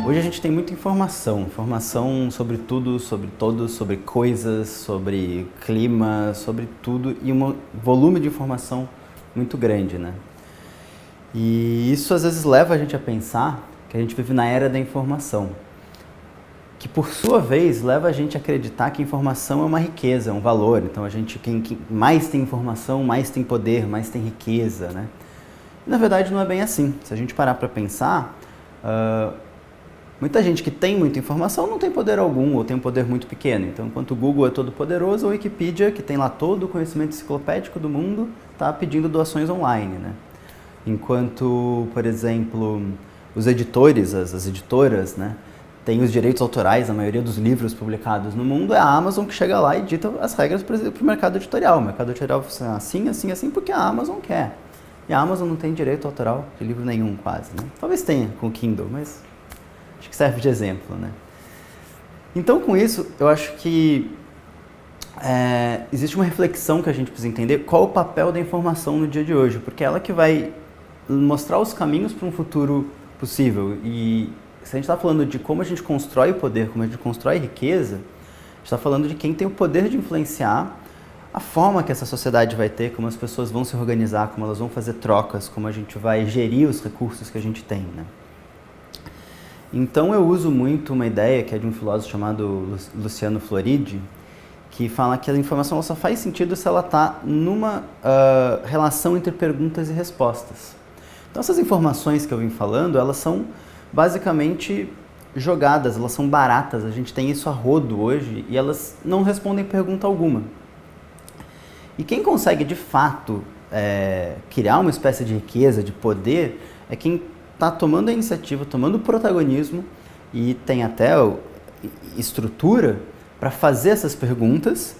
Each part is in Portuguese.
Hoje a gente tem muita informação sobre tudo, sobre todos, sobre coisas, sobre clima, sobre tudo e um volume de informação muito grande, né? E isso às vezes leva a gente a pensar que a gente vive na era da informação, que por sua vez leva a gente a acreditar que a informação é uma riqueza, é um valor. Então quem mais tem informação, mais tem poder, mais tem riqueza, né? E, na verdade não é bem assim. Se a gente parar para pensar, muita gente que tem muita informação não tem poder algum ou tem um poder muito pequeno. Então, enquanto o Google é todo poderoso, a Wikipedia, que tem lá todo o conhecimento enciclopédico do mundo, está pedindo doações online, né? Enquanto, por exemplo, os editores, as editoras, né, têm os direitos autorais na maioria dos livros publicados no mundo, é a Amazon que chega lá e dita as regras para o mercado editorial. O mercado editorial funciona assim, assim, assim, porque a Amazon quer. E a Amazon não tem direito autoral de livro nenhum, quase, né? Talvez tenha com o Kindle, mas acho que serve de exemplo, né? Então, com isso, eu acho que existe uma reflexão que a gente precisa entender qual o papel da informação no dia de hoje, porque é ela que vai mostrar os caminhos para um futuro possível. E se a gente está falando de como a gente constrói o poder, como a gente constrói riqueza, a gente está falando de quem tem o poder de influenciar a forma que essa sociedade vai ter, como as pessoas vão se organizar, como elas vão fazer trocas, como a gente vai gerir os recursos que a gente tem, né? Então eu uso muito uma ideia que é de um filósofo chamado Luciano Floridi, que fala que a informação ela só faz sentido se ela está numa relação entre perguntas e respostas. Então essas informações que eu vim falando, elas são basicamente jogadas, elas são baratas, a gente tem isso a rodo hoje e elas não respondem pergunta alguma. E quem consegue de fato criar uma espécie de riqueza, de poder, é quem está tomando a iniciativa, tomando o protagonismo e tem até estrutura para fazer essas perguntas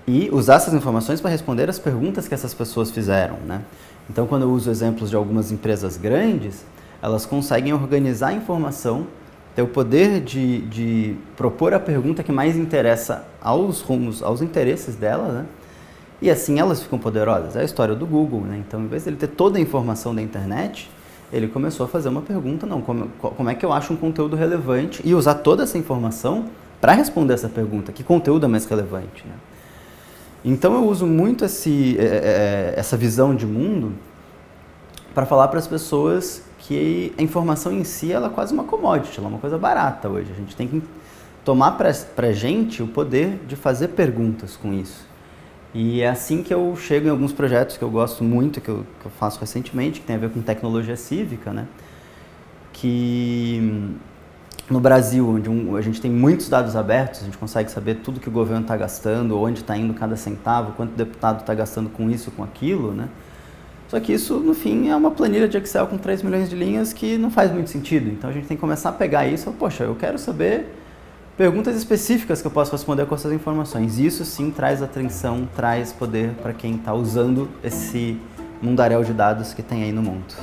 e usar essas informações para responder as perguntas que essas pessoas fizeram, né? Então, quando eu uso exemplos de algumas empresas grandes, elas conseguem organizar a informação, ter o poder de propor a pergunta que mais interessa aos interesses dela, né? E assim elas ficam poderosas. É a história do Google, né? Então, em vez de ele ter toda a informação da internet, ele começou a fazer uma pergunta, como é que eu acho um conteúdo relevante e usar toda essa informação para responder essa pergunta, que conteúdo é mais relevante, né? Então eu uso muito essa visão de mundo para falar para as pessoas que a informação em si ela é quase uma commodity, ela é uma coisa barata hoje. A gente tem que tomar para a gente o poder de fazer perguntas com isso. E é assim que eu chego em alguns projetos que eu gosto muito, que eu faço recentemente, que tem a ver com tecnologia cívica, né? Que no Brasil, onde a gente tem muitos dados abertos, a gente consegue saber tudo que o governo está gastando, onde está indo cada centavo, quanto o deputado está gastando com isso, com aquilo, né? Só que isso, no fim, é uma planilha de Excel com 3 milhões de linhas que não faz muito sentido. Então a gente tem que começar a pegar isso e, poxa, eu quero saber perguntas específicas que eu posso responder com essas informações. Isso sim traz atenção, traz poder para quem está usando esse mundaréu de dados que tem aí no mundo.